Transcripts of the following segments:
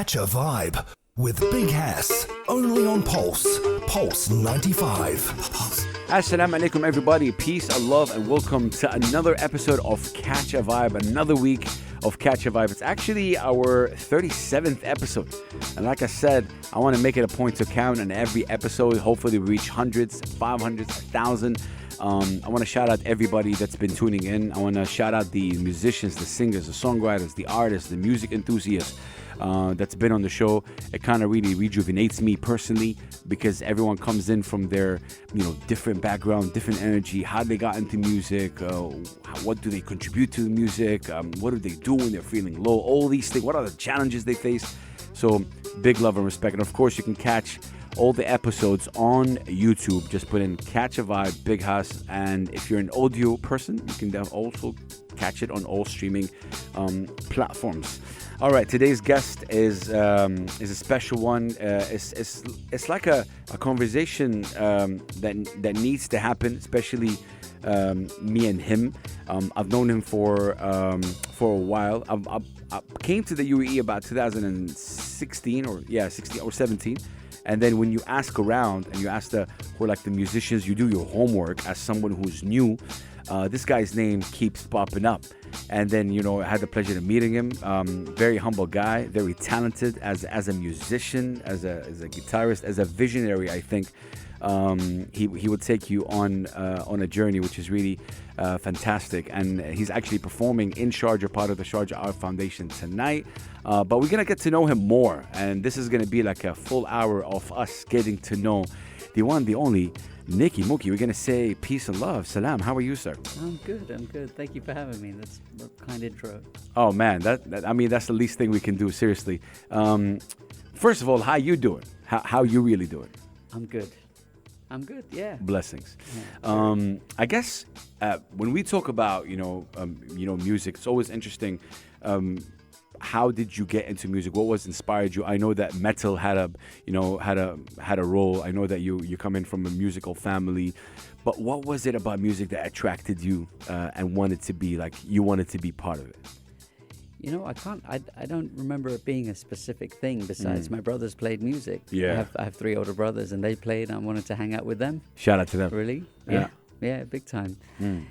Catch a Vibe with Big Hass, only on Pulse 95. Assalamu alaikum everybody, peace and love, and welcome to another episode of Catch a Vibe, another week of Catch a Vibe. It's actually our 37th episode, and like I said, I want to make it a point to count on every episode. Hopefully we reach hundreds, 500s, 1,000. I want to shout out everybody that's been tuning in. I want to shout out the musicians, the singers, the songwriters, the artists, the music enthusiasts that's been on the show. It kind of really rejuvenates me personally because everyone comes in from their, different background, different energy, how they got into music, what do they contribute to the music, what do they do when they're feeling low, all these things, what are the challenges they face. So big love and respect. And of course, you can catch all the episodes on YouTube. Just put in Catch a Vibe, Big House, and if you're an audio person, you can also catch it on all streaming platforms. All right, today's guest is a special one. It's like a conversation that needs to happen, especially me and him. I've known him for a while. I came to the UAE about 2016 or 17. And then when you ask around and you ask the musicians, you do your homework as someone who's new, this guy's name keeps popping up. And then, I had the pleasure of meeting him. Very humble guy, very talented as a musician, as a guitarist, as a visionary, I think. He would take you on a journey, which is really fantastic. And he's actually performing in Sharjah, part of the Sharjah Art Foundation tonight. But we're going to get to know him more. And this is going to be like a full hour of us getting to know the one, the only, Niki Mukhi. We're going to say peace and love. Salam. How are you, sir? I'm good. Thank you for having me. That's a kind intro. Oh, man. That's the least thing we can do, seriously. First of all, how you doing? How you really doing? I'm good, yeah. Blessings. Yeah. I guess when we talk about, music, it's always interesting. How did you get into music? What was inspired you? I know that metal had a role. I know that you come in from a musical family, but what was it about music that attracted you and wanted to be part of it? I don't remember it being a specific thing besides my brothers played music. Yeah. I have three older brothers and they played and I wanted to hang out with them. Shout out to them. Really? Yeah, big time. And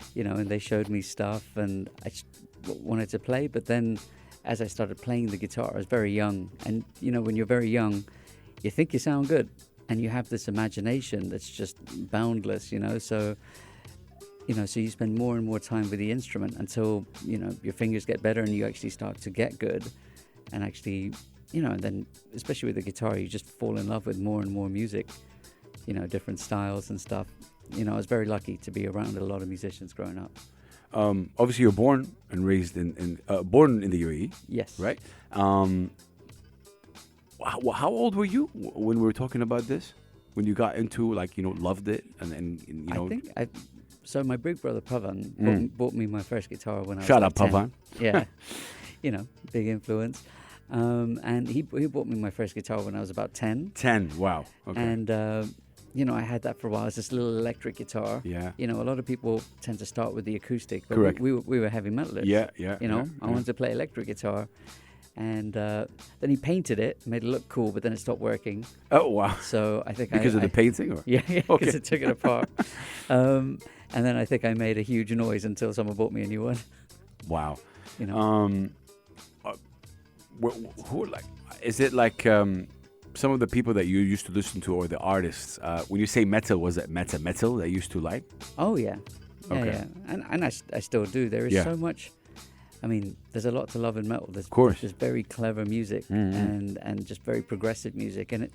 they showed me stuff and I wanted to play, but then as I started playing the guitar, I was very young. And, when you're very young, you think you sound good and you have this imagination that's just boundless, so you spend more and more time with the instrument until, your fingers get better and you actually start to get good. And actually, and then especially with the guitar, you just fall in love with more and more music, different styles and stuff. I was very lucky to be around a lot of musicians growing up. Obviously, you're born and raised born in the UAE. Yes. Right? How old were you when we were talking about this? When you got into, loved it? So my big brother Pavan bought me my first guitar when I was Shout out 10. Pavan. Yeah, big influence. And he bought me my first guitar when I was about 10. 10, wow. Okay. And, I had that for a while. It's this little electric guitar. Yeah. A lot of people tend to start with the acoustic. But correct. We were heavy metalists. Yeah. I wanted to play electric guitar. And then he painted it, made it look cool, but then it stopped working. Oh, wow. So I think because of the painting? Or? Yeah, because it took it apart. And then I think I made a huge noise until someone bought me a new one. Wow. Is it like some of the people that you used to listen to or the artists, when you say metal, was it metal that you used to like? Oh, yeah. Okay. Yeah. And I still do. There is so much. There's a lot to love in metal. Of course. There's very clever music and just very progressive music. And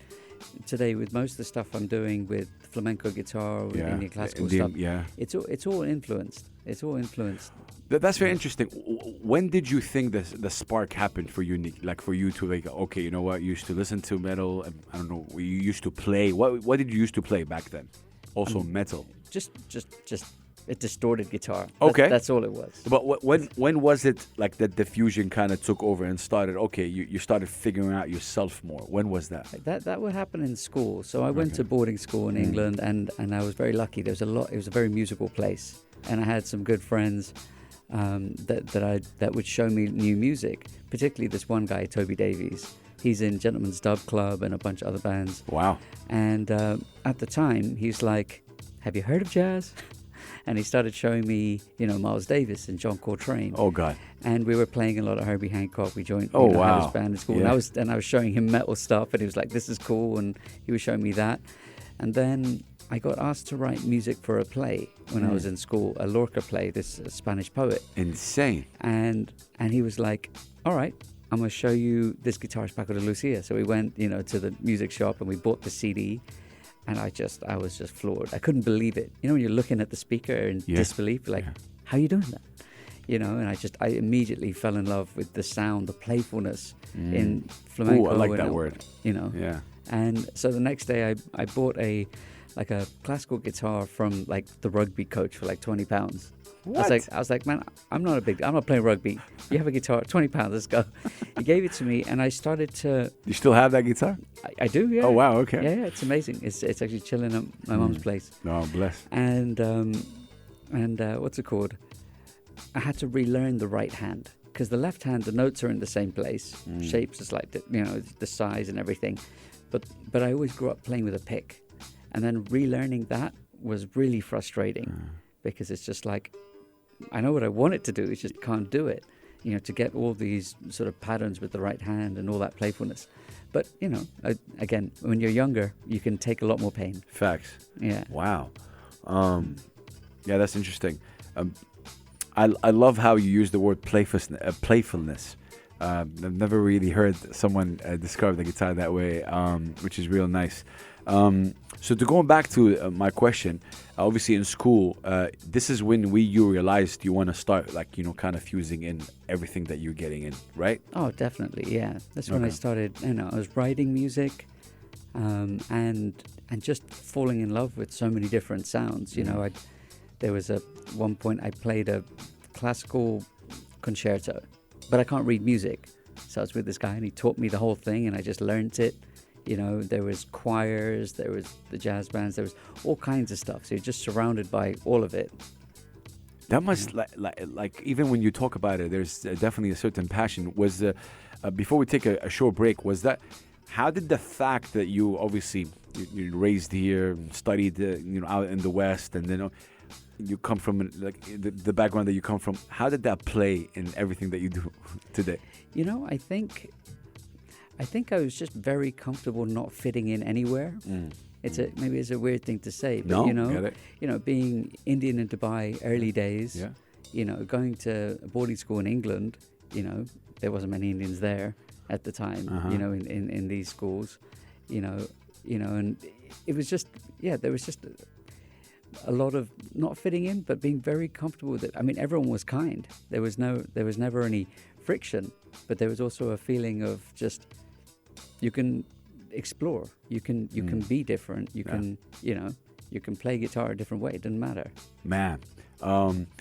today, with most of the stuff I'm doing with flamenco guitar, with Indian classical stuff, it's all influenced. It's all influenced. That's very interesting. When did you think the spark happened for you, Nick? Like for you to okay, you know what? You used to listen to metal. And, I don't know. You used to play. What did you used to play back then? Also metal. Just a distorted guitar. Okay. That's all it was. But when was it like that the fusion kind of took over and started, okay, you started figuring out yourself more? When was that? That would happen in school. So I went to boarding school in England and I was very lucky. It was a very musical place. And I had some good friends that would show me new music, particularly this one guy, Toby Davies. He's in Gentleman's Dub Club and a bunch of other bands. Wow. And at the time, he's like, have you heard of jazz? And he started showing me, Miles Davis and John Coltrane. Oh, God. And we were playing a lot of Herbie Hancock. We joined wow. had his band in school. Yeah. And I was showing him metal stuff, and he was like, this is cool. And he was showing me that. And then I got asked to write music for a play when I was in school, a Lorca play, this Spanish poet. Insane. And he was like, all right, I'm going to show you this guitarist, Paco de Lucia. So we went, to the music shop and we bought the CD. And I was just floored. I couldn't believe it. When you're looking at the speaker in disbelief, like, how are you doing that? And I immediately fell in love with the sound, the playfulness in flamenco. Ooh, I like that word. Yeah. And so the next day I bought a classical guitar from like the rugby coach for like £20. What? I was like, man, I'm not playing rugby. You have a guitar, £20, let's go. He gave it to me, and I started to. You still have that guitar? I do, yeah. Oh wow, okay. Yeah, it's amazing. It's actually chilling at my mom's place. Oh, bless. And what's it called? I had to relearn the right hand, because the left hand, the notes are in the same place, shapes is like the size and everything, but I always grew up playing with a pick, and then relearning that was really frustrating, because it's just like, I know what I want it to do, it's just can't do it, to get all these sort of patterns with the right hand and all that playfulness. But, again, when you're younger, you can take a lot more pain. Facts. Yeah. Wow. Yeah, that's interesting. I love how you use the word playfulness. I've never really heard someone describe the guitar that way, which is real nice. So to going back to my question, obviously in school, this is when you realized you want to start kind of fusing in everything that you're getting in, right? Oh, definitely, yeah. That's when I started, I was writing music, and just falling in love with so many different sounds. There was one point I played a classical concerto, but I can't read music. So I was with this guy, and he taught me the whole thing, and I just learned it. There was choirs, there was the jazz bands, there was all kinds of stuff. So you're just surrounded by all of it. That must, like even when you talk about it, there's definitely a certain passion. Was before we take a short break, how did the fact that you obviously you're raised here, studied out in the West, and then you come from the background that you come from, how did that play in everything that you do today? I think I was just very comfortable not fitting in anywhere. Maybe it's a weird thing to say, but get it. Being Indian in Dubai early days, going to a boarding school in England, there wasn't many Indians there at the time, in these schools, and it was just, there was just a lot of not fitting in, but being very comfortable with it. I mean, everyone was kind. There was never any friction, but there was also a feeling of just, you can explore, you can be different, you can you can play guitar a different way, it doesn't matter. Man,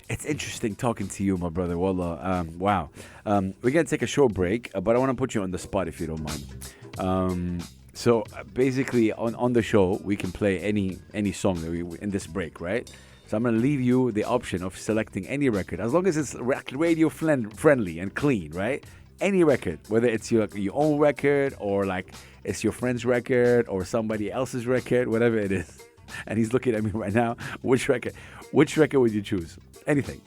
it's interesting talking to you, my brother. Wallah. Wow. We're gonna take a short break, but I want to put you on the spot if you don't mind. So basically on the show we can play any song that we in this break, right? So I'm going to leave you the option of selecting any record, as long as it's radio friendly and clean, right? Any record, whether it's your own record or it's your friend's record or somebody else's record, whatever it is. And he's looking at me right now. Which record would you choose? Anything.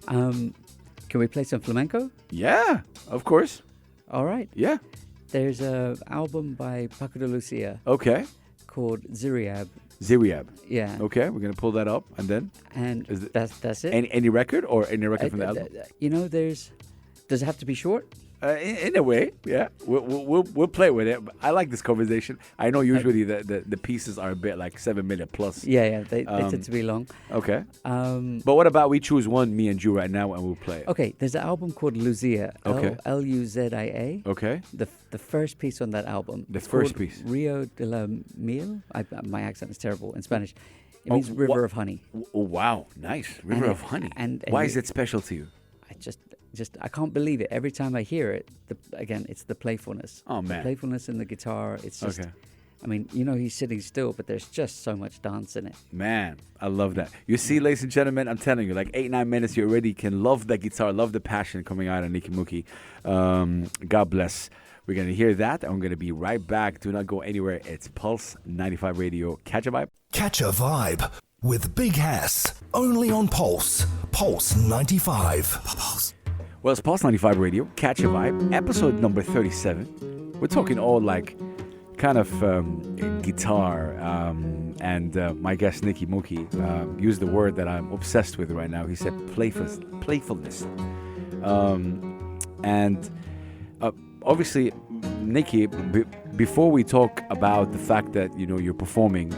Can we play some flamenco? Yeah, of course. All right. Yeah. There's an album by Paco de Lucia. Okay. Called Ziriab. Yeah. Okay, we're gonna pull that up, and then. And that's it. Any record or any record from the album? Does it have to be short? In a way, yeah. We'll play with it. I like this conversation. I know usually the pieces are a bit like 7 minute plus. Yeah. They tend to be long. Okay. But what about we choose one, me and you, right now, and we'll play it? Okay. There's an album called Luzia. Okay. Luzia. Okay. The first piece on that album. The first piece. Rio de la Miel. My accent is terrible in Spanish. It means River of Honey. Oh wow, nice. River of Honey. And why is it special to you? I can't believe it. Every time I hear it, it's the playfulness. Oh, man. The playfulness in the guitar. It's just, okay. I mean, he's sitting still, but there's just so much dance in it. Man, I love that. You see, ladies and gentlemen, I'm telling you, 8-9 minutes, you already can love the guitar, love the passion coming out of Niki Mukhi. God bless. We're going to hear that, and we're going to be right back. Do not go anywhere. It's Pulse 95 Radio. Catch a vibe. Catch a vibe with Big Hass. Only on Pulse. Pulse 95. Pulse. Well, it's Pulse 95 Radio. Catch a vibe. Episode number 37. We're talking all like kind of guitar. And my guest, Niki Mukhi, used the word that I'm obsessed with right now. He said playfulness. And obviously, Niki, before we talk about the fact that, you know, you're performing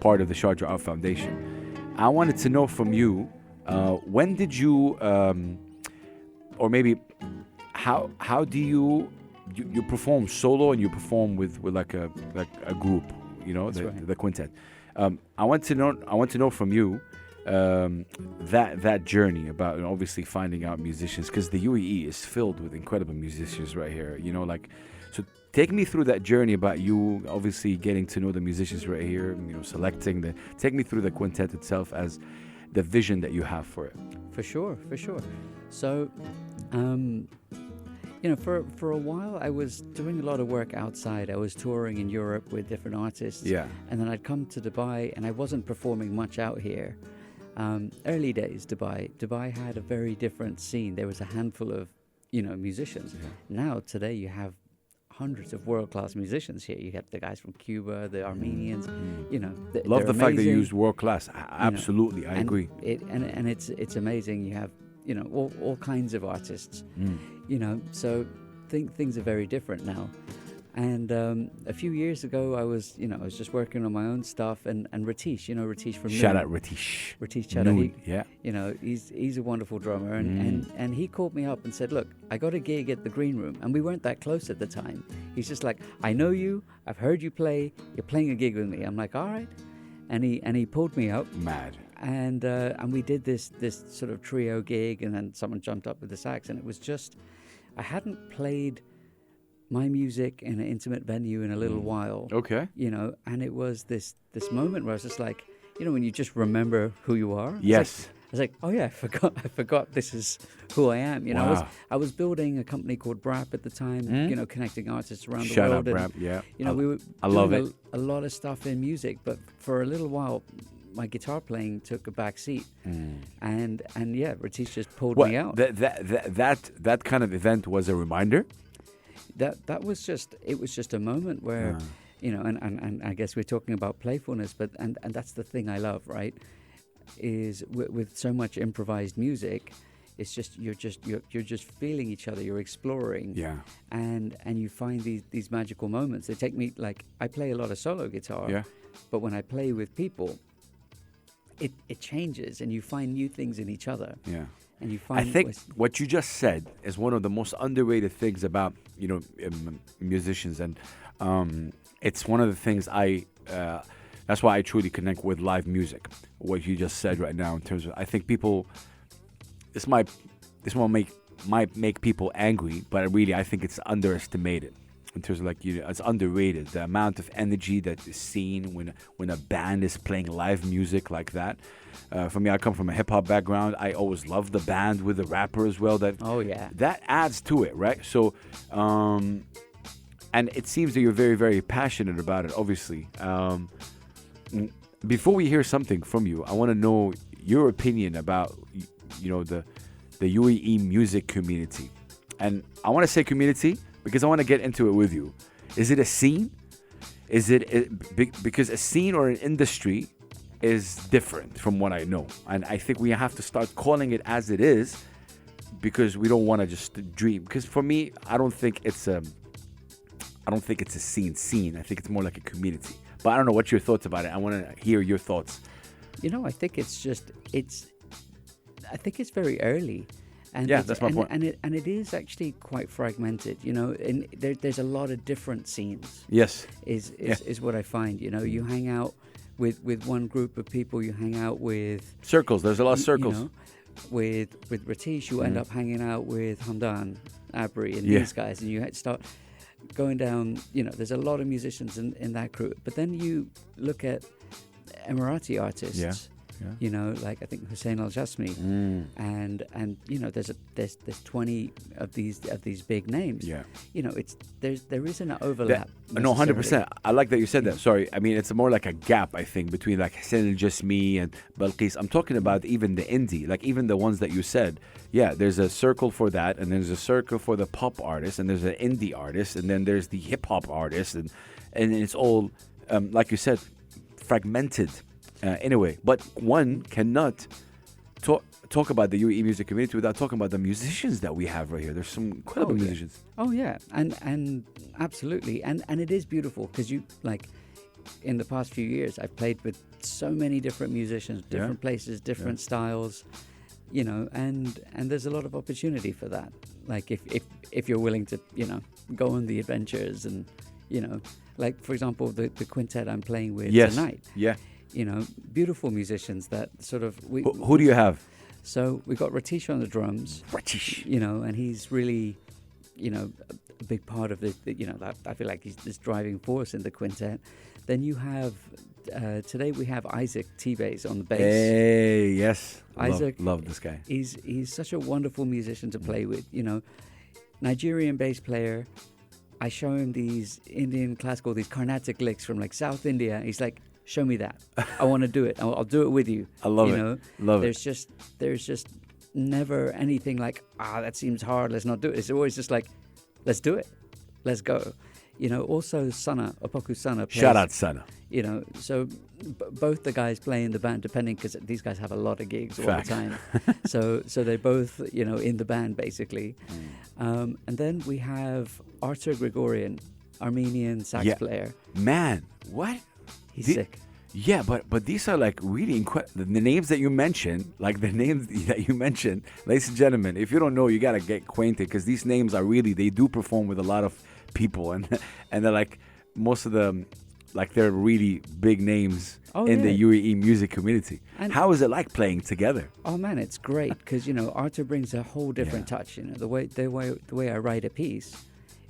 part of the Sharjah Art Foundation, I wanted to know from you, when did you, or maybe how do you perform solo and you perform with like a group, you know, the quintet. I want to know from you that journey about, obviously, finding out musicians, because the UAE is filled with incredible musicians right here, you know, like, so take me through that journey about you obviously getting to know the musicians right here, you know, take me through the quintet itself as the vision that you have for it. For sure. So, you know, for a while I was doing a lot of work outside. I was touring in Europe with different artists. Yeah. And then I'd come to Dubai, and I wasn't performing much out here. Early days, Dubai had a very different scene. There was a handful of, you know, musicians. Yeah. Now, today, you have hundreds of world-class musicians here. You have the guys from Cuba, the Armenians, you know. Love the amazing. fact that you used world-class. Absolutely, you know, I agree. And it's amazing. You have, you know, all kinds of artists, you know, so things are very different now. And a few years ago, I was just working on my own stuff, and Ratish, you know, Ratish from Shout Noon. out Ratish. Ratish Chadha, yeah. You know, he's a wonderful drummer, and he called me up and said, look, I got a gig at the Green Room, and we weren't that close at the time. He's just like, I know you, I've heard you play, you're playing a gig with me. I'm like, all right. And he pulled me up. Mad. And we did this sort of trio gig, and then someone jumped up with the sax, and it was just, I hadn't played my music in an intimate venue in a little while. Okay. You know, and it was this moment where I was just like, you know, when you just remember who you are. Yes. I was like, oh yeah, I forgot this is who I am. You know, Wow. I was building a company called BRAP at the time, you know, connecting artists around the Shout world. out BRAP, yeah. You know, we were I love doing it. a lot of stuff in music, but for a little while, my guitar playing took a back seat, and yeah, Ratish just pulled me out. That kind of event was a reminder. That was just a moment where, you know, and I guess we're talking about playfulness, but and that's the thing I love, right? Is with so much improvised music, it's just you're just feeling each other, you're exploring, Yeah. and you find these magical moments. They take me, like, I play a lot of solo guitar, Yeah. but when I play with people, it changes, and you find new things in each other. Yeah. And you find I think what you just said is one of the most underrated things about, you know, musicians, and it's one of the things that's why I truly connect with live music. What you just said right now, in terms of, I think people, this might make people angry, but really I think it's underestimated. In terms of, like, you know, it's underrated, the amount of energy that is seen when a band is playing live music like that. For me, I come from a hip hop background. I always loved the band with the rapper as well. That adds to it, right? So, and it seems that you're very, very passionate about it. Obviously, before we hear something from you, I want to know your opinion about, you know, the UAE music community, and I want to say community because I want to get into it with you. Is it a scene? Is it because a scene or an industry is different from what I know, and I think we have to start calling it as it is, because we don't want to just dream. Because for me, I don't think it's a scene. I think it's more like a community. But I don't know, what's your thoughts about it? I want to hear your thoughts. You know, I think it's very early. And yeah, that's my point. And it is actually quite fragmented, you know, and there's a lot of different scenes. Yes. Is what I find, you know, you hang out with one group of people, you hang out with... Circles, there's a lot of circles. You know, with Ratish, you end up hanging out with Hamdan, Abri, and these guys, and you start going down, you know, there's a lot of musicians in that group. But then you look at Emirati artists, You know, like I think Hussein Al Jasmi, and you know, there's 20 of these big names. Yeah. You know, there isn't an overlap. No, 100%. necessarily. I like that you said that. Sorry. I mean, it's more like a gap, I think, between like Hussein Al Jasmi and Balqis. I'm talking about even the indie, like even the ones that you said. Yeah, there's a circle for that, and there's a circle for the pop artist, and there's an indie artist, and then there's the hip hop artist, and it's all, like you said, fragmented in a way. But one cannot talk about the UAE music community without talking about the musicians that we have right here. There's some incredible musicians. Oh yeah, and absolutely, and it is beautiful because you like. In the past few years, I've played with so many different musicians, different places, different styles, you know, and there's a lot of opportunity for that. Like if you're willing to, you know, go on the adventures and, you know, like for example, the quintet I'm playing with tonight. Yeah. You know, beautiful musicians that sort of Who do you have? So we got Ratish on the drums. Ratish. You know, and he's really, you know, a big part of the you know, I feel like he's this driving force in the quintet. Then you have, today we have Isaac T-Bass on the bass. Hey, yes. Isaac. Love this guy. He's such a wonderful musician to play with, you know. Nigerian bass player. I show him these Indian classical, these Carnatic licks from like South India. He's like, show me that. I want to do it. I'll do it with you. I love you it. Know? Love it. There's just never anything like, that seems hard. Let's not do it. It's always just like, let's do it. Let's go. You know, also Sana, Opoku Sana. Plays, shout out Sana. You know, so both the guys play in the band, depending, because these guys have a lot of gigs all the time. so they're both, you know, in the band, basically. And then we have Artur Grigorian, Armenian sax player. Man, what? He's sick. Yeah, but these are like really incredible. The names that you mentioned, ladies and gentlemen, if you don't know, you got to get acquainted, because these names are really, they do perform with a lot of people, and they're like most of them, like they're really big names in the UAE music community. And how is it like playing together? Oh man, it's great, because you know, Artur brings a whole different touch. You know, the way I write a piece,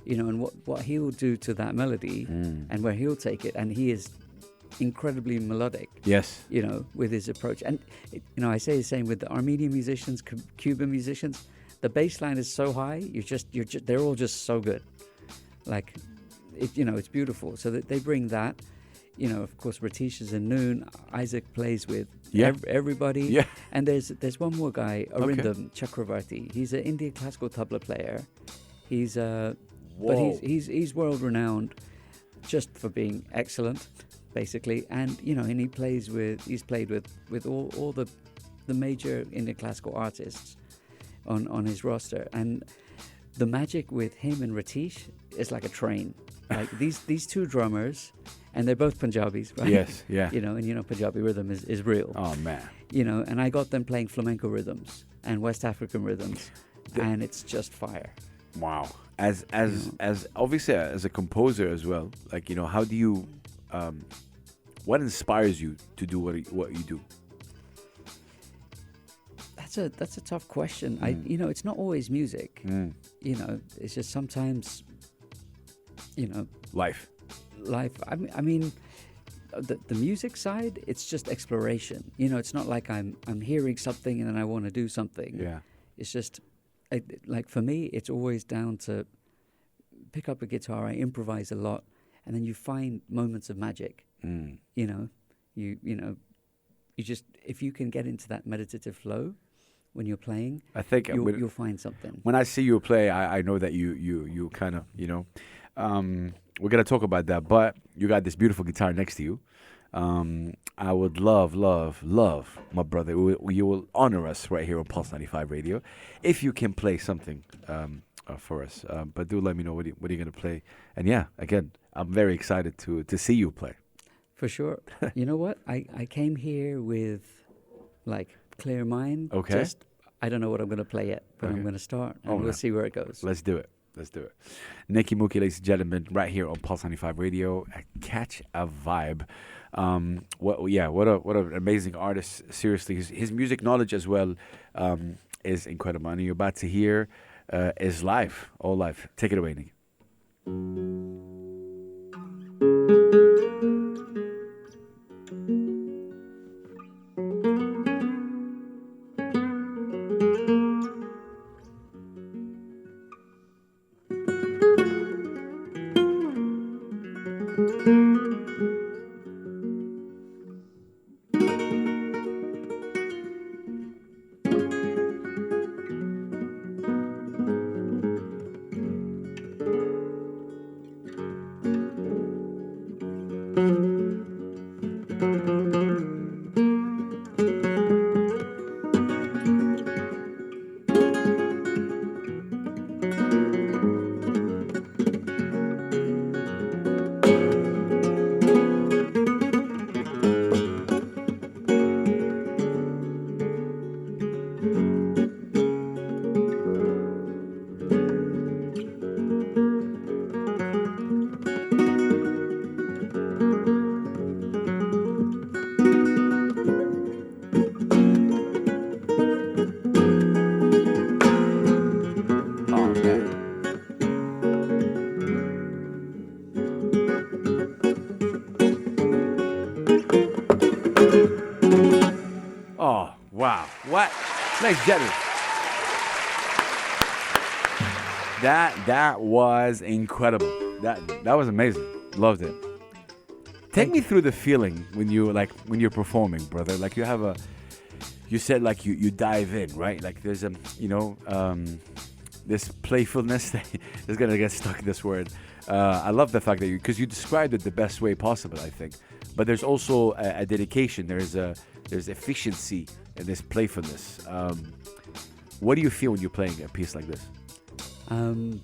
you know, and what he'll do to that melody and where he'll take it, and he is incredibly melodic. Yes, you know, with his approach. And you know, I say the same with the Armenian musicians, Cuban musicians. The bass line is so high, they're all just so good. Like, you know, it's beautiful. So that they bring that. You know, of course, Ratish is in Noon. Isaac plays with everybody. Yeah. And there's one more guy, Arindam Chakravarti. He's an Indian classical tabla player. He's but he's world renowned just for being excellent, basically. And you know, and he's played with all the major Indian classical artists on his roster. And the magic with him and Ratish is like a train. Like these two drummers, and they're both Punjabis, right? Yes, yeah. You know, and you know, Punjabi rhythm is real. Oh man. You know, and I got them playing flamenco rhythms and West African rhythms, and it's just fire. Wow. As obviously as a composer as well, like, you know, how do you, what inspires you to do what you do? That's a tough question. You know, it's not always music. You know, it's just sometimes, you know, life. I mean, the music side, it's just exploration. You know, it's not like I'm hearing something and then I want to do something. Yeah. It's just like for me, it's always down to pick up a guitar. I improvise a lot, and then you find moments of magic. You know, you know, you just, if you can get into that meditative flow when you're playing, I think you'll find something. When I see you play, I know that you kind of, you know, we're going to talk about that, but you got this beautiful guitar next to you. I would love, my brother, you will honor us right here on Pulse 95 Radio if you can play something for us. But do let me know what are you going to play. And yeah, again, I'm very excited to see you play. For sure. You know what? I came here with like clear mind. Okay. Just, I don't know what I'm going to play yet, but I'm going to start and we'll see where it goes. Let's do it. Niki Mukhi, ladies and gentlemen, right here on Pulse 95 Radio. Catch a vibe. What an amazing artist. Seriously, his music knowledge as well is incredible. And you're about to hear is live, all live. Take it away, Niki. Oh man. Oh wow. What? Ladies and gentlemen. That was incredible. That was amazing. Loved it. Take me through the feeling when you're performing, brother. Like you said like you dive in, right? Like there's this playfulness that is gonna get stuck in this word. I love the fact that because you described it the best way possible, I think. But there's also a dedication. There's efficiency in this playfulness. What do you feel when you're playing a piece like this? I don't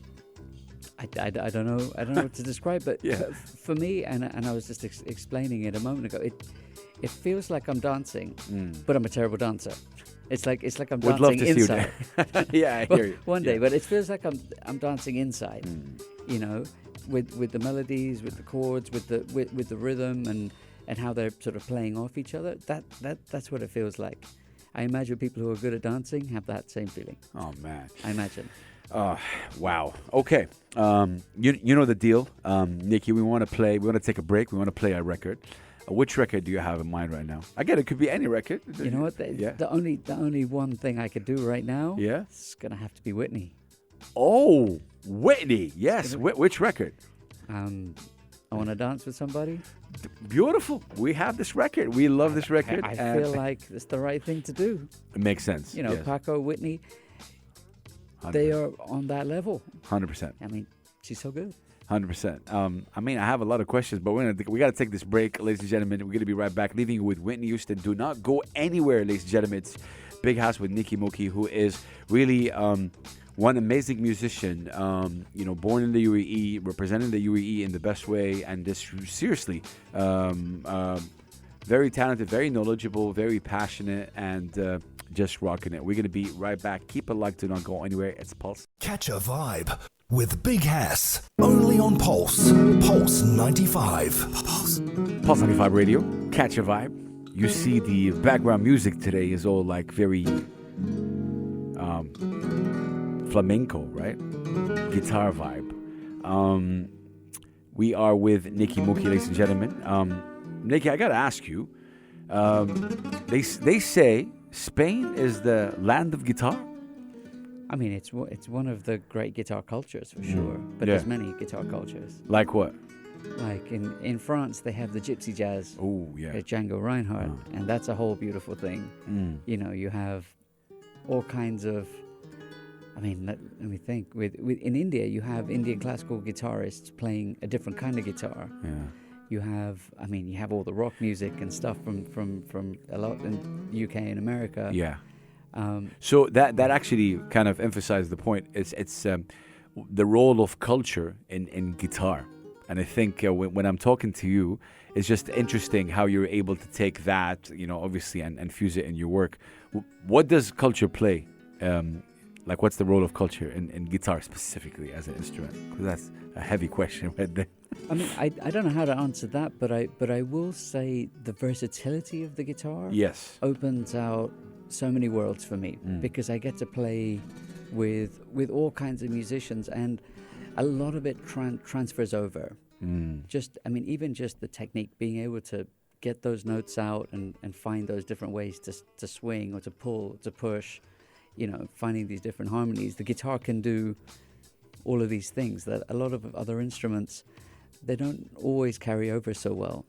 know. I don't know what to describe, but Yeah. for me, and I was just explaining it a moment ago. It feels like I'm dancing, but I'm a terrible dancer. It's like I'm Would love dancing to see you inside. there. Yeah, I hear you. One day, Yeah. but it feels like I'm dancing inside. You know, with the melodies, with the chords, with the rhythm, and how they're sort of playing off each other. That's what it feels like. I imagine people who are good at dancing have that same feeling. Oh man. I imagine. Wow. Okay. You know the deal, Nikki. We want to take a break. We want to play a record. Which record do you have in mind right now? Again, it could be any record. You know what? Yeah. The only one thing I could do right now. Yeah. It's gonna have to be Whitney. Oh, Whitney. Yes. Which record? I want to dance with somebody. Beautiful. We have this record. We love this record. I feel like it's the right thing to do. It makes sense. You know, yes. Paco, Whitney, 100%. they are on that level. 100%. I mean, she's so good. 100%. I mean, I have a lot of questions, but we got to take this break, ladies and gentlemen. We're going to be right back, leaving you with Whitney Houston. Do not go anywhere, ladies and gentlemen. It's Big House with Niki Mukhi, who is really one amazing musician, born in the UAE, representing the UAE in the best way, and just seriously, very talented, very knowledgeable, very passionate, and just rocking it. We're going to be right back. Keep it locked. Do not go anywhere. It's Pulse. Catch a vibe with Big Hass. Only on Pulse. Pulse 95. Pulse 95 Radio. Catch a vibe. You see the background music today is all like very flamenco, right? Guitar vibe. We are with Niki Mukhi, ladies and gentlemen. Niki, I gotta ask you. They say Spain is the land of guitar. I mean, it's one of the great guitar cultures for sure. But Yeah. there's many guitar cultures. Like what? Like in France, they have the gypsy jazz. Oh yeah. Django Reinhardt, and that's a whole beautiful thing. You know, you have all kinds of. I mean, let me think. With in India, you have Indian classical guitarists playing a different kind of guitar. Yeah. You have all the rock music and stuff from a lot in UK and America. Yeah. So that actually kind of emphasized the point. It's the role of culture in guitar, and I think when I'm talking to you, it's just interesting how you're able to take that, obviously, and fuse it in your work. What does culture play? Like, what's the role of culture in guitar specifically as an instrument? Because that's a heavy question right there. I mean, I don't know how to answer that, but I will say the versatility of the guitar opens out so many worlds for me because I get to play with all kinds of musicians, and a lot of it transfers over. Even just the technique, being able to get those notes out and find those different ways to swing or to pull, to push, finding these different harmonies. The guitar can do all of these things that a lot of other instruments they don't always carry over so well.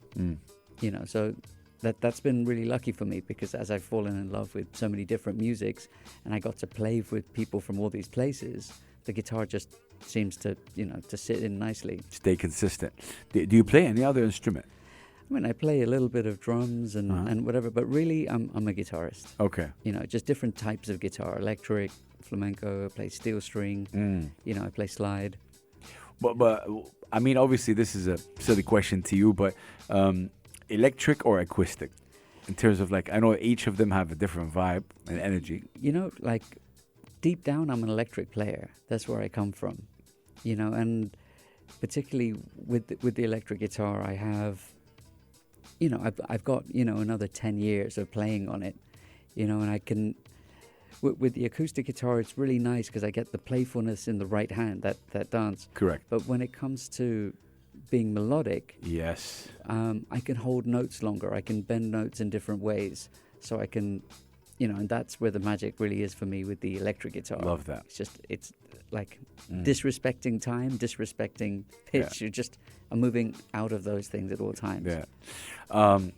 You know, so that's been really lucky for me, because as I've fallen in love with so many different musics and I got to play with people from all these places, the guitar just seems to, you know, to sit in nicely. Stay consistent. Do you play any other instrument? I mean, I play a little bit of drums and whatever, but really I'm a guitarist. Okay. You know, just different types of guitar, electric, flamenco, I play steel string, you know, I play slide. But I mean, obviously this is a silly question to you, but electric or acoustic? In terms of, like, I know each of them have a different vibe and energy. You know, like, deep down, I'm an electric player. That's where I come from. You know, and particularly with the electric guitar, I have, you know, I've got, you know, another 10 years of playing on it, you know, and I can, with the acoustic guitar, it's really nice because I get the playfulness in the right hand, that dance. Correct. But when it comes to being melodic, yes, I can hold notes longer. I can bend notes in different ways. So I can, you know, and that's where the magic really is for me with the electric guitar. Love that. It's like disrespecting time, disrespecting pitch. Yeah. I'm moving out of those things at all times. Yeah.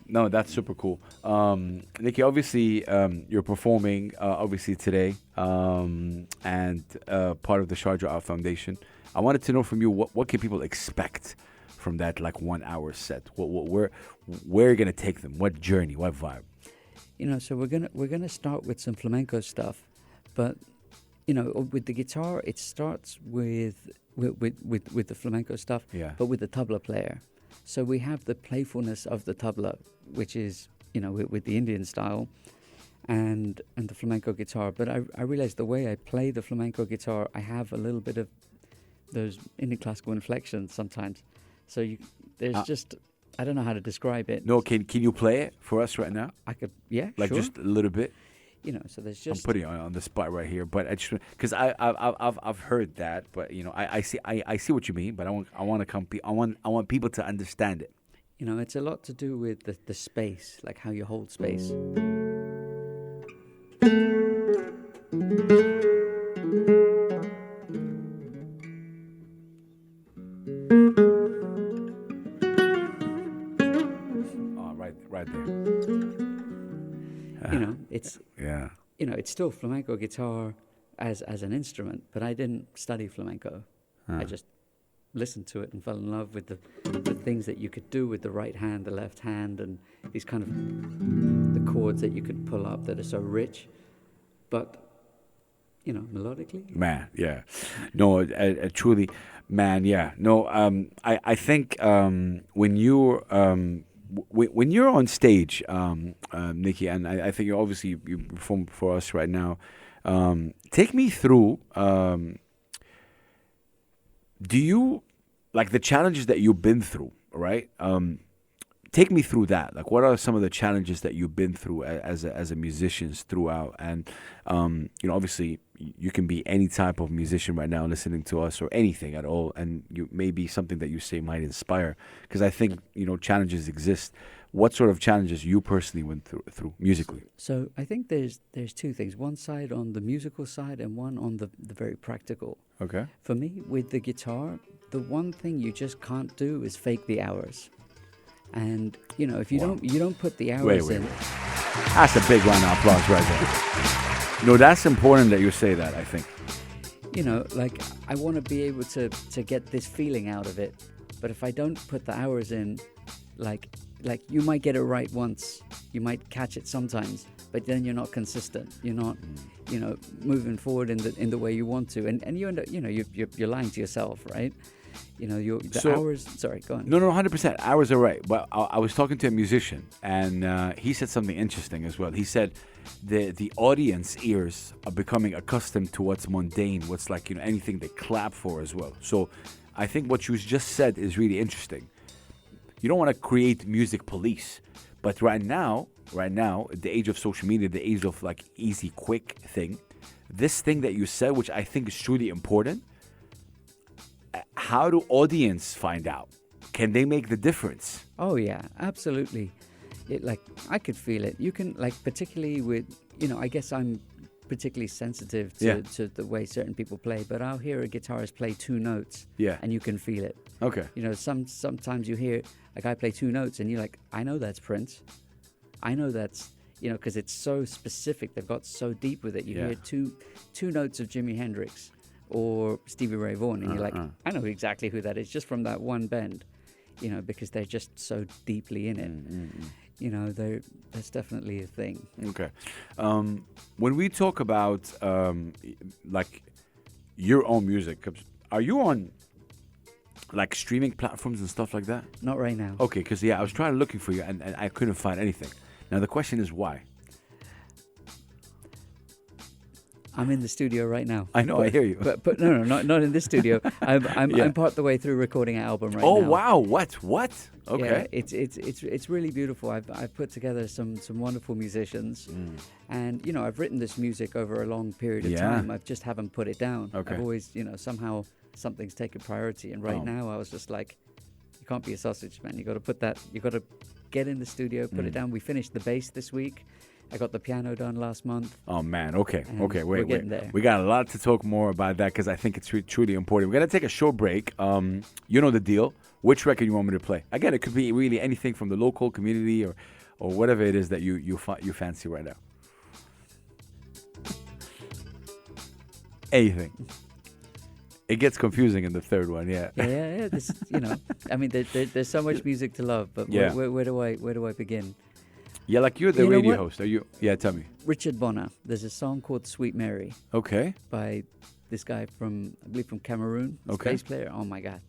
No, that's super cool. Niki, obviously, you're performing, obviously, today, and part of the Sharjah Art Foundation. I wanted to know from you, what can people expect from that, like, 1 hour set? Where are you going to take them? What journey? What vibe? You know, so we're gonna start with some flamenco stuff, but, you know, with the guitar, it starts with the flamenco stuff, but with the tabla player. So we have the playfulness of the tabla, which is, you know, with the Indian style, and the flamenco guitar. But I realized the way I play the flamenco guitar, I have a little bit of those Indian classical inflections sometimes. So there's just, I don't know how to describe it. No, can you play it for us right now? I could, yeah, like, sure. just a little bit. You know, so there's just. I'm putting it on the spot right here, but I just, because I've heard that, but, you know, I see what you mean, but I want people to understand it. You know, it's a lot to do with the space, like how you hold space. Right there. You know, it's yeah. You know, it's still flamenco guitar as an instrument, but I didn't study flamenco. I just listened to it and fell in love with the things that you could do with the right hand, the left hand, and these kind of the chords that you could pull up that are so rich, but, you know, melodically. Man, yeah. No, truly, man, yeah. No, I think when you're on stage, Niki, and I think you perform for us right now. Take me through. Do you, like, the challenges that you've been through? Right. Take me through that. Like, what are some of the challenges that you've been through as a musician throughout? And you know, obviously, you can be any type of musician right now listening to us, or anything at all, and you maybe something that you say might inspire. Because I think, you know, challenges exist. What sort of challenges you personally went through musically? So I think there's two things. One side on the musical side, and one on the very practical. Okay. For me, with the guitar, the one thing you just can't do is fake the hours. And, you know, if you don't put the hours in. That's a big round of applause right there. You know, that's important that you say that, I think. You know, like, I want to be able to get this feeling out of it. But if I don't put the hours in, like you might get it right once, you might catch it sometimes, but then you're not consistent. You're not, you know, moving forward in the way you want to, and you end up, you know, you're lying to yourself, right? You know, hours. Sorry, go on. No, 100%. Hours are right. But I was talking to a musician, and he said something interesting as well. He said the audience ears are becoming accustomed to what's mundane, what's, like, you know, anything they clap for as well. So I think what you just said is really interesting. You don't want to create music police, but right now, at the age of social media, the age of, like, easy, quick thing, this thing that you said, which I think is truly important. How do audience find out? Can they make the difference? Oh yeah, absolutely. Like, I could feel it. You can, like, particularly with, you know, I guess I'm particularly sensitive Yeah. to the way certain people play, but I'll hear a guitarist play two notes, Yeah. and you can feel it. Okay. You know, sometimes you hear a guy play two notes, and you're like, I know that's Prince. I know that's, you know, because it's so specific. They've got so deep with it. You Yeah. hear two notes of Jimi Hendrix or Stevie Ray Vaughan, and you're like, I know exactly who that is just from that one bend, you know, because they're just so deeply in it. You know, that's definitely a thing. Okay. When we talk about like your own music, are you on like streaming platforms and stuff like that? Not right now. Okay, because I was trying looking for you and I couldn't find anything. Now the question is why? I'm in the studio right now. I know, I hear you. But no, not in this studio. I'm part the way through recording an album right now. Oh wow! What? Okay. Yeah, it's really beautiful. I've put together some wonderful musicians, and you know I've written this music over a long period of time. I just haven't put it down. Okay. I've always, you know, somehow something's taken priority, and right now I was just like, you can't be a sausage man. You got to get in the studio, put it down. We finished the bass this week. I got the piano done last month. Oh man, okay, And wait. we're getting there. We got a lot to talk more about that because I think it's truly important. We're gonna take a short break. You know the deal. Which record you want me to play? Again, it could be really anything from the local community or whatever it is that you fancy right now. Anything. It gets confusing in the third one, yeah. Yeah. This, you know, I mean, there's so much music to love, but where do I begin? Yeah, like you're the You know radio what? host. Are you? Yeah, tell me. Richard Bonner. There's a song called "Sweet Mary" Okay. by this guy from, I believe, from Cameroon. He's a Okay. bass player. Oh my God,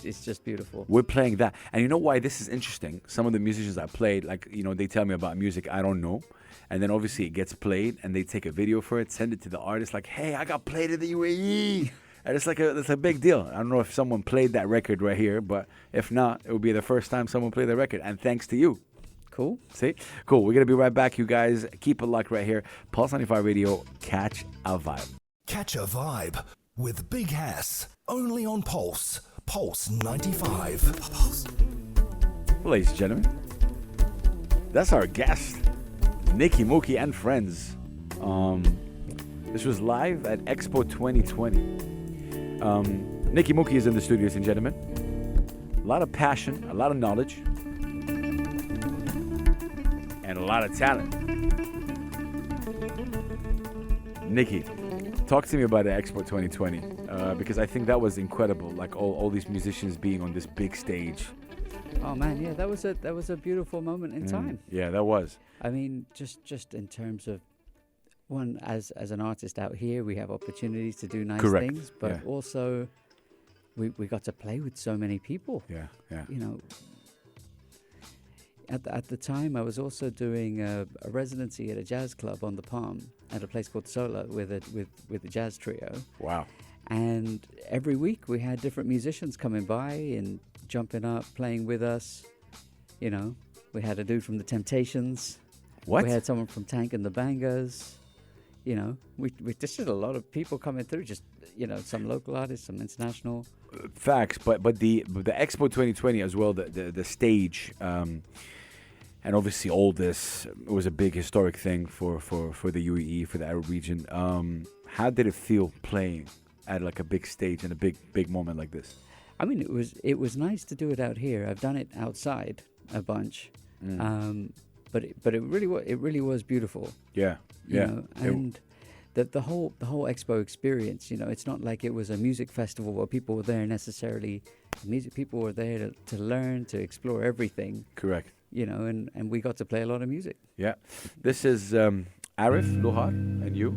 it's just beautiful. We're playing that. And you know why this is interesting? Some of the musicians I played, like, you know, they tell me about music I don't know. And then obviously it gets played and they take a video for it, send it to the artist like, hey, I got played in the UAE. And it's a big deal. I don't know if someone played that record right here, but if not, it will be the first time someone played the record. And thanks to you. Cool. See? Cool. We're going to be right back, you guys. Keep it locked right here. Pulse 95 Radio. Catch a vibe. Catch a vibe with Big Hass. Only on Pulse. Pulse 95. Pulse. Ladies and gentlemen, that's our guest, Niki Mukhi and friends. This was live at Expo 2020. Niki Mukhi is in the studio, ladies and gentlemen. A lot of passion, a lot of knowledge, and a lot of talent. Niki, talk to me about the Expo 2020 because I think that was incredible. Like all these musicians being on this big stage. Oh man, yeah, that was a beautiful moment in time. Yeah, that was. I mean, just in terms of one, as an artist out here, we have opportunities to do nice Correct. things, but Yeah. also we got to play with so many people. Yeah. You know, at the time, I was also doing a residency at a jazz club on the Palm at a place called Sola with a jazz trio. Wow. And every week we had different musicians coming by and jumping up, playing with us. You know, we had a dude from the Temptations. What? We had someone from Tank and the Bangers. You know, we just had a lot of people coming through. Just, you know, some local artists, some international. Facts, but the Expo 2020 as well, the stage, and obviously all this, it was a big historic thing for the UAE, for the Arab region. How did it feel playing at like a big stage and a big moment like this? I mean, it was nice to do it out here. I've done it outside a bunch, but it really was beautiful. Yeah. You know, and the whole expo experience, you know, it's not like it was a music festival where people were there necessarily. People were there to learn, to explore everything. Correct. You know, and we got to play a lot of music. Yeah. This is Arif Luhar and you.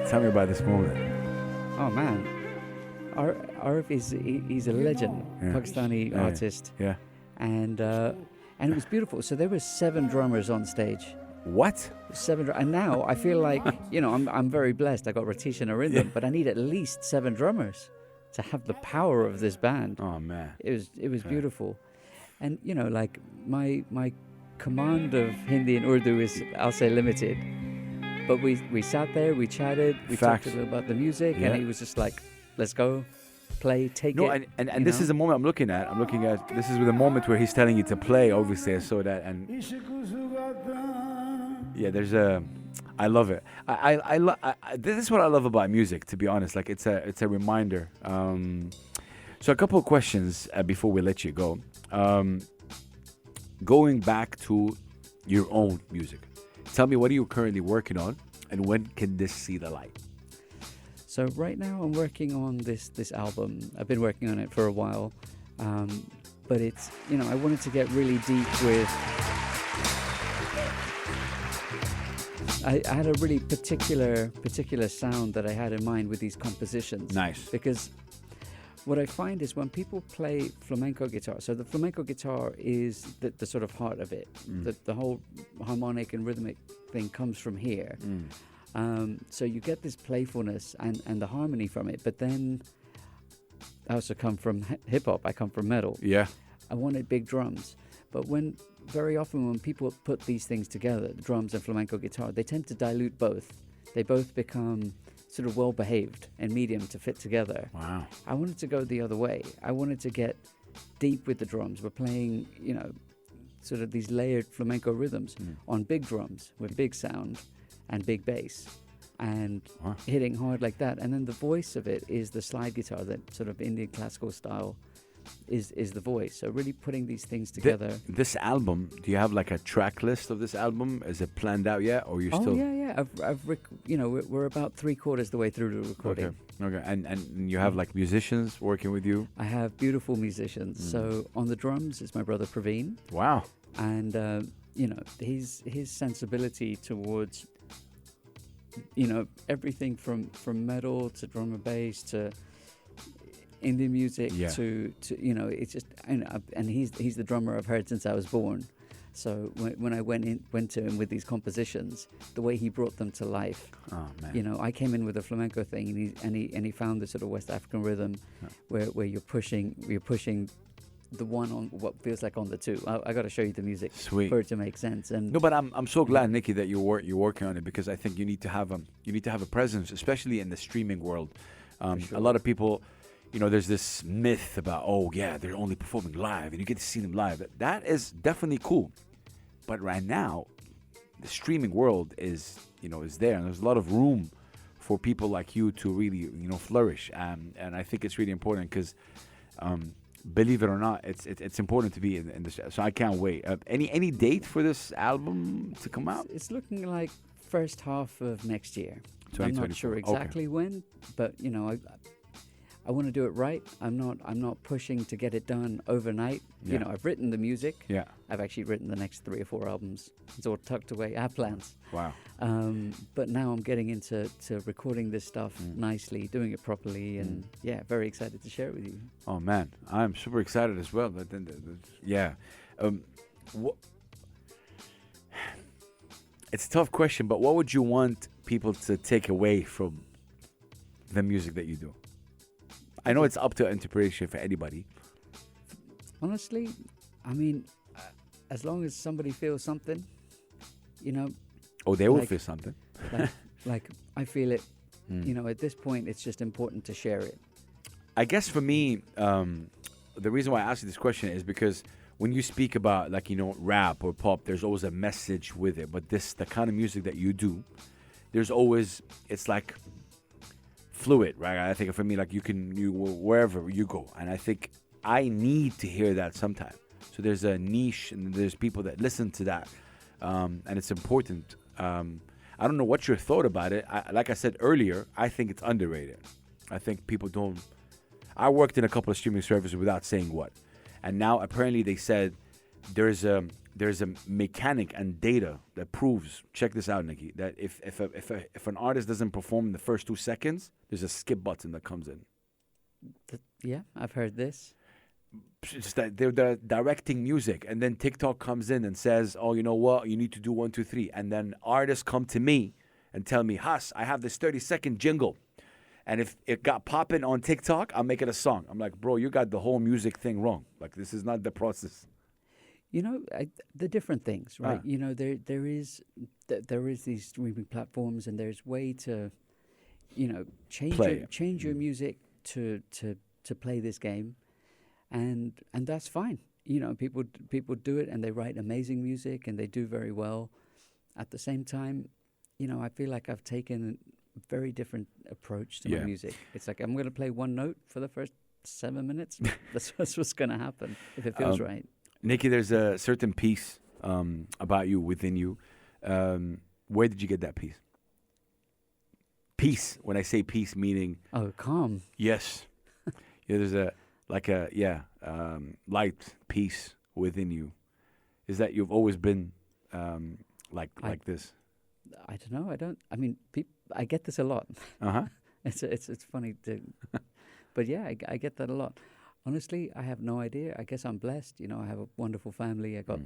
Tell me about this moment. Oh man, Arif he's a legend, Yeah. Pakistani Yeah. artist. Yeah. And it was beautiful. So there were 7 drummers on stage. What? 7, and now I feel like, you know, I'm very blessed. I got Ratish and Arindam, but I need at least 7 drummers to have the power of this band. Oh man. It was beautiful, and you know, like my command of Hindi and Urdu is, I'll say, limited. But we sat there, we chatted, we Facts. talked a little about the music, Yeah. and he was just like, "Let's go." play, take No, it. and this is the moment I'm looking at. This is the moment where he's telling you to play. Obviously, I saw that, and yeah, I love it. This is what I love about music. To be honest, like it's a reminder. So a couple of questions before we let you go. Going back to your own music, tell me, what are you currently working on, and when can this see the light? So right now I'm working on this album. I've been working on it for a while, but it's, I wanted to get really deep with. I had a really particular sound that I had in mind with these compositions. Nice. Because what I find is when people play flamenco guitar, so the flamenco guitar is the sort of heart of it. The whole harmonic and rhythmic thing comes from here. So you get this playfulness and the harmony from it. But then I also come from hip-hop. I come from metal. Yeah. I wanted big drums. But very often when people put these things together, the drums and flamenco guitar, they tend to dilute both. They both become sort of well-behaved and medium to fit together. Wow. I wanted to go the other way. I wanted to get deep with the drums. We're playing, sort of these layered flamenco rhythms on big drums with big sound and big bass and hitting hard like that. And then the voice of it is the slide guitar, that sort of Indian classical style is the voice. So really putting these things together. This album, do you have like a track list of this album? Is it planned out yet, or you're still? Oh yeah. We're about 3/4 the way through the recording. Okay. And you have like musicians working with you? I have beautiful musicians. So on the drums is my brother Praveen. Wow. And his sensibility towards everything from metal to drum and bass to Indian music to it's just, and he's the drummer I've heard since I was born. So when I went to him with these compositions, the way he brought them to life. Oh man. I came in with a flamenco thing, and he found the sort of West African rhythm where you're pushing the one on what feels like on the two. I got to show you the music for it to make sense. And no, but I'm so glad, Niki, that you're working on it, because I think you need to have a presence, especially in the streaming world. Sure. A lot of people, there's this myth about, they're only performing live and you get to see them live. That is definitely cool, but right now, the streaming world is there, and there's a lot of room for people like you to really flourish. And I think it's really important because. Believe it or not, it's important to be in this. So I can't wait. Any date for this album to come out? It's looking like first half of next year. I'm 2024. not sure exactly when, but I want to do it right. I'm not pushing to get it done overnight. Yeah. I've written the music. Yeah. I've actually written the next 3 or 4 albums. It's all tucked away. I have plans. Wow. But now I'm getting into recording this stuff nicely, doing it properly, and very excited to share it with you. Oh man, I'm super excited as well. But then, it's a tough question, but what would you want people to take away from the music that you do? I know it's up to interpretation for anybody. Honestly, I mean, as long as somebody feels something, Oh, they will feel something. like I feel it. At this point, it's just important to share it. I guess for me, the reason why I asked you this question is because when you speak about rap or pop, there's always a message with it. But the kind of music that you do, it's like fluid, right? I think for me, like you wherever you go, and I think I need to hear that sometime. So there's a niche, and there's people that listen to that, and it's important. I don't know what your thought about it. Like I said earlier, I think it's underrated. I think people don't. I worked in a couple of streaming services without saying what, and now apparently they said there's a mechanic and data that proves. Check this out, Niki. That if an artist doesn't perform in the first 2 seconds, there's a skip button that comes in. Yeah, I've heard this. Just that they're directing music, and then TikTok comes in and says, "Oh, you know what? You need to do 1, 2, 3." And then artists come to me and tell me, "Has, I have this 30-second jingle, and if it got popping on TikTok, I'll make it a song." I'm like, "Bro, you got the whole music thing wrong. Like, this is not the process." The different things, right? There is these streaming platforms, and there's way to, change your music to to play this game, and that's fine. You know, people do it and they write amazing music and they do very well. At the same time, you know, I feel like I've taken a very different approach to my music. It's like I'm going to play one note for the first 7 minutes. That's what's going to happen if it feels right. Niki, there's a certain peace about you, within you. Where did you get that peace? Peace. When I say peace, meaning calm. Yes. Yeah, there's a light, peace within you. Is that you've always been like this? I don't know. I mean, I get this a lot. It's funny to, but yeah, I get that a lot. Honestly, I have no idea. I guess I'm blessed. You know, I have a wonderful family. I got,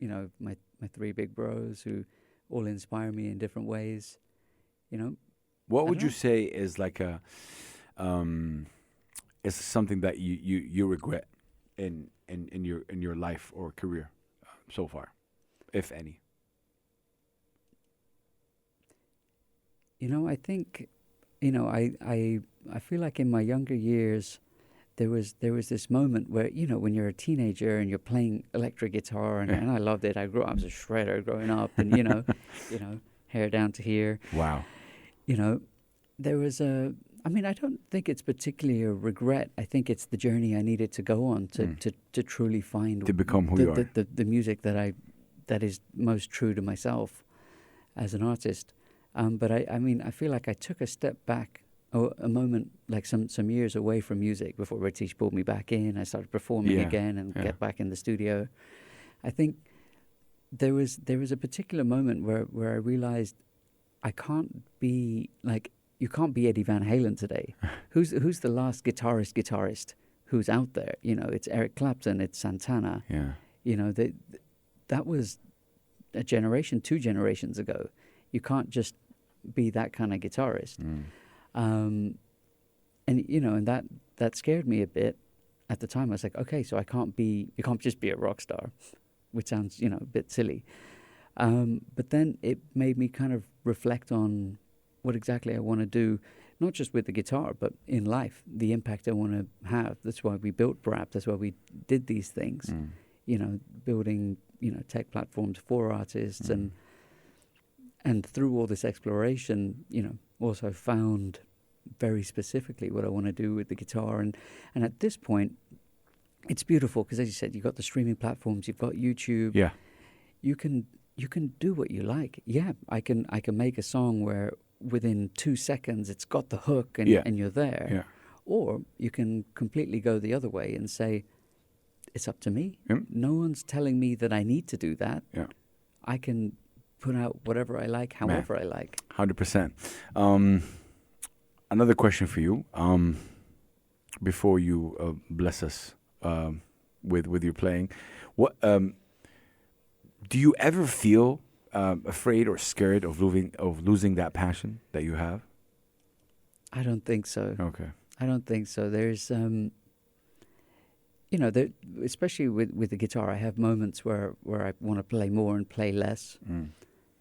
you know, my 3 big bros who all inspire me in different ways. You know. What would you say is like a is something that you regret in your life or career so far, if any? You know, I think, you know, I feel like in my younger years, there was this moment where, you know, when you're a teenager and you're playing electric guitar, and I loved it. I was a shredder growing up, and you know, hair down to here. Wow. You know, there was I mean, I don't think it's particularly a regret. I think it's the journey I needed to go on to truly find to become who you are. The music that is most true to myself as an artist. But I mean, I feel like I took a step back, a moment, like some years away from music before Retish pulled me back in. I started performing again and get back in the studio. I think there was a particular moment where I realized I can't be like, you can't be Eddie Van Halen today. Who's the last guitarist who's out there? You know, it's Eric Clapton, it's Santana. Yeah. You know, that was a generation, 2 generations ago. You can't just be that kind of guitarist. And you know, and that scared me a bit at the time. I was like, okay, so you can't just be a rock star, which sounds, you know, a bit silly. But then it made me kind of reflect on what exactly I want to do, not just with the guitar, but in life, the impact I want to have. That's why we built Brap. That's why we did these things, you know, building, you know, tech platforms for artists. And through all this exploration, you know, also found very specifically what I want to do with the guitar. And at this point, it's beautiful because, as you said, you've got the streaming platforms, you've got YouTube. Yeah. You can do what you like. Yeah, I can make a song where within 2 seconds it's got the hook and you're there. Yeah. Or you can completely go the other way and say, it's up to me. No one's telling me that I need to do that. Yeah. I can put out whatever I like, however I like. 100%. Another question for you, before you bless us with your playing. What do you ever feel afraid or scared of losing that passion that you have? I don't think so. Okay. I don't think so. There's, you know, especially with the guitar, I have moments where I want to play more and play less.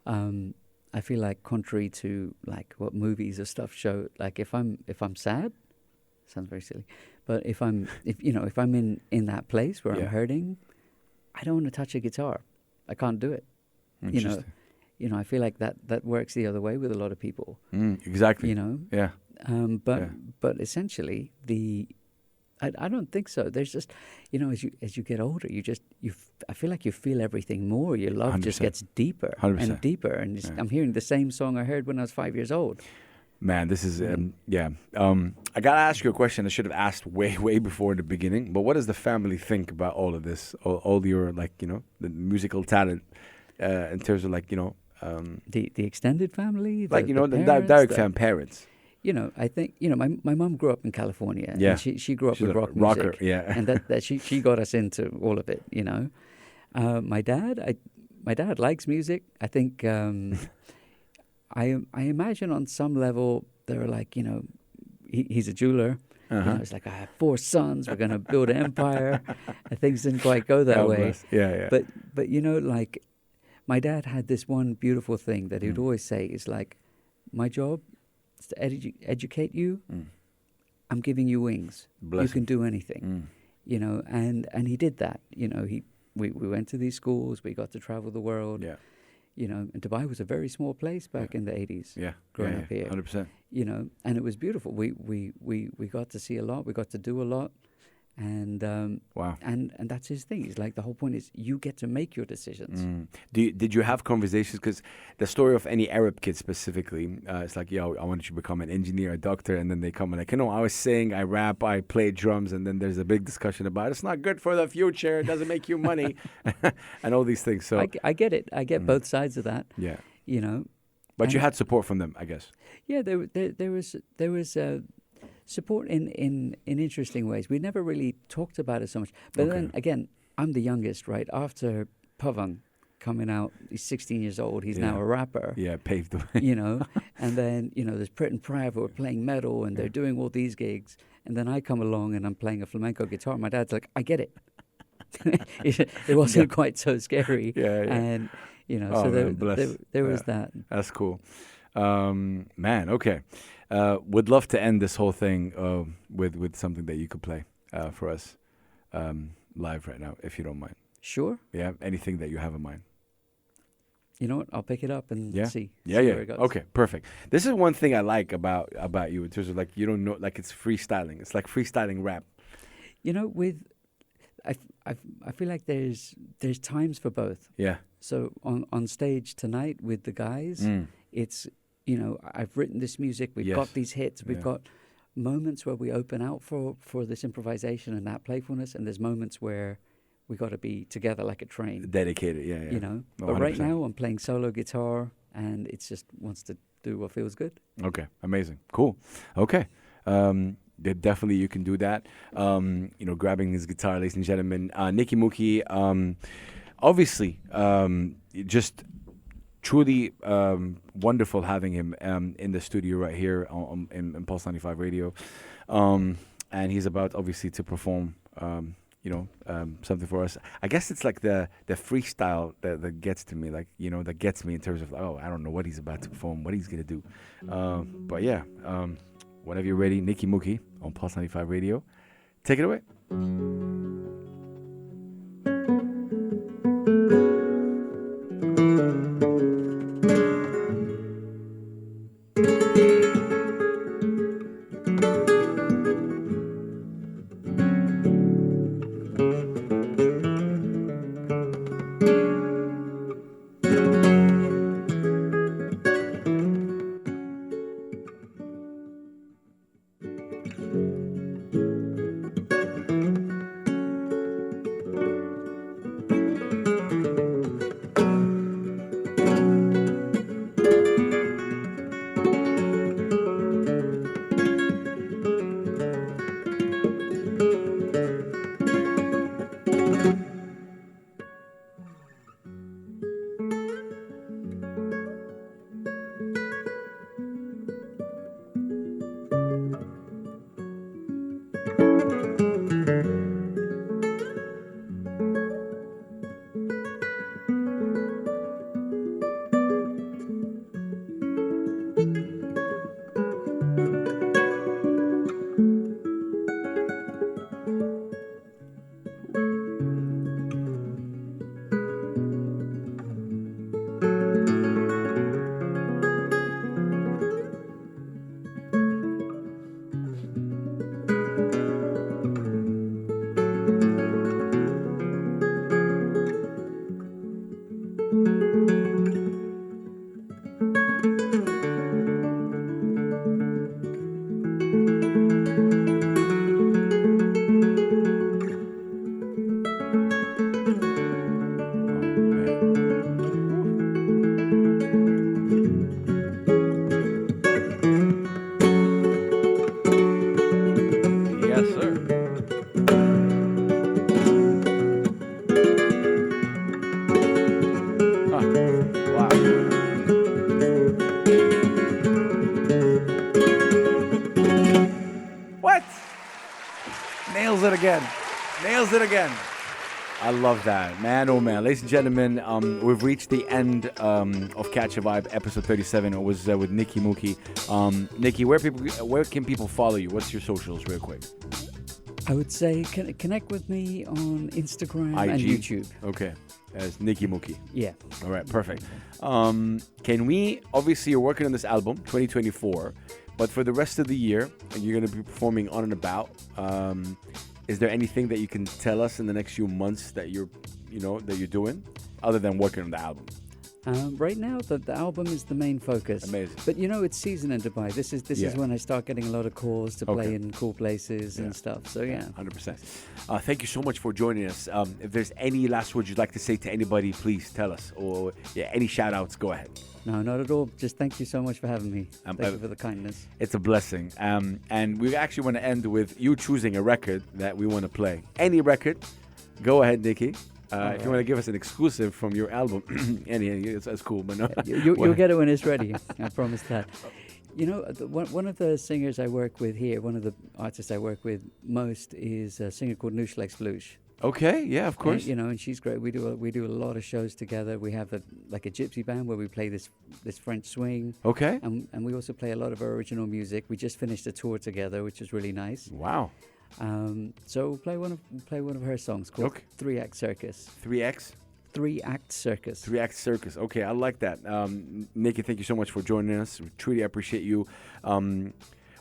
I feel like, contrary to like what movies or stuff show, like if I'm sad, sounds very silly, but if I'm in that place where I'm hurting, I don't want to touch a guitar. I can't do it. You know, I feel like that works the other way with a lot of people. Exactly. You know. Yeah. But essentially I don't think so. There's just, you know, as you get older, I feel like you feel everything more. Your love 100%. just gets deeper 100%. and deeper. And I'm hearing the same song I heard when I was 5 years old. Man, this is I gotta ask you a question I should have asked way before in the beginning. But what does the family think about all of this? All your, like, you know, the musical talent, in terms of, like, you know, the extended family, like, you know, the parents, direct fan parents. You know, I think, you know, my mom grew up in California. Yeah. And she grew up She's with a rock music. rocker, yeah. And that she got us into all of it, you know. My dad likes music. I think I imagine on some level they're like, you know, he's a jeweler. You know, it's like, I have 4 sons. We're going to build an empire. And things didn't quite go that way. Bless. Yeah. But you know, like, my dad had this one beautiful thing that he'd always say is like, my job is to educate you. I'm giving you wings. Bless You him. can do anything. You know, and he did that. You know, we went to these schools. We got to travel the world. Yeah. You know, and Dubai was a very small place back in the 80s. Yeah. Growing up here. 100%. You know, and it was beautiful. We got to see a lot. We got to do a lot. And Wow. and that's his thing. He's like, the whole point is you get to make your decisions. Did you have conversations? Because the story of any Arab kid specifically, it's like, yo, I want you to become an engineer, a doctor, and then they come and like, I was sing, I rap, I play drums, and then there's a big discussion about it's not good for the future, it doesn't make you money, and all these things. So I get it. I get both sides of that. yeah, You know. but you And- had support from them, I guess. Yeah, there was support in interesting ways. We never really talked about it so much. But Okay. then again, I'm the youngest, right? After Pavan coming out, he's 16 years old. He's now Yeah. a rapper. Yeah, paved the way. You know, and then there's Prit and Prav who are playing metal and they're doing all these gigs, and then I come along and I'm playing a flamenco guitar. My dad's like, I get it. It wasn't quite so scary. Yeah, yeah. And Oh, so man, bless. there was Yeah. that. That's cool. Man, okay. Would love to end this whole thing with something that you could play for us live right now, if you don't mind. Sure. Yeah, anything that you have in mind. You know what? I'll pick it up and Yeah. see. Yeah, see yeah. where it goes. Okay, perfect. This is one thing I like about you in terms of like you don't know, like it's freestyling. It's like freestyling rap. You know, I feel like there's times for both. Yeah. So on stage tonight with the guys, it's I've written this music. We've Yes. got these hits. We've Yeah. got moments where we open out for this improvisation and that playfulness, and there's moments where we got to be together like a train. Dedicated. Yeah, yeah. You know. Oh, But right 100%. now I'm playing solo guitar, and it's just wants to do what feels good. Okay, amazing, cool. Okay, definitely you can do that. Grabbing his guitar, ladies and gentlemen. Niki Mukhi, obviously, just truly wonderful having him in the studio right here in Pulse 95 Radio, and he's about obviously to perform. Something for us. I guess it's like the freestyle that gets to me, like, that gets me in terms of, I don't know what he's about to perform, what he's going to do. But yeah, whenever you're ready, Niki Mukhi on Pulse 95 Radio. Take it away. Yes, sir. Wow. What? Nails it again. Nails it again. I love that. Man, oh man. Ladies and gentlemen, we've reached the end of Catch a Vibe, episode 37. It was with Niki Mukhi. Niki, where can people follow you? What's your socials, real quick? I would say connect with me on Instagram and YouTube. Okay. As Niki Mukhi. Yeah. All right, perfect. Obviously you're working on this album, 2024, but for the rest of the year, you're going to be performing on and about. Is there anything that you can tell us in the next few months that you're doing, other than working on the album? Right now, the album is the main focus. Amazing. But it's season in Dubai. This is when I start getting a lot of calls to play in cool places and stuff. So yeah, 100%. Thank you so much for joining us. If there's any last words you'd like to say to anybody, please tell us. Or any shout outs, go ahead. No, not at all. Just thank you so much for having me. Thank you for the kindness. It's a blessing. And we actually want to end with you choosing a record that we want to play. Any record. Go ahead, Niki. If you want to give us an exclusive from your album, that's cool. But no, you'll get it when it's ready. I promise that. One of the singers I work with here, one of the artists I work with most is a singer called Nushlex Blush. Okay, yeah, of course. And she's great. We do a lot of shows together. We have a gypsy band where we play this French swing. Okay. And we also play a lot of her original music. We just finished a tour together, which was really nice. Wow. So we'll play one of her songs called 3-Act Circus. 3X? 3-Act Circus. 3-Act Circus. Okay, I like that. Niki, thank you so much for joining us. We truly appreciate you.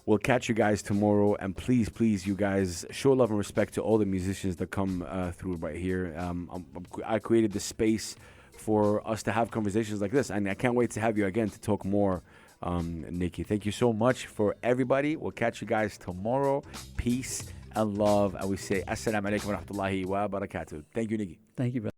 We'll catch you guys tomorrow. And please, you guys, show love and respect to all the musicians that come through right here. I created this space for us to have conversations like this. And I can't wait to have you again to talk more. Niki, thank you so much for everybody. We'll catch you guys tomorrow. Peace and love. And we say assalamu alaikum wa rahmatullahi wa barakatuh. Thank you, Niki. Thank you, brother.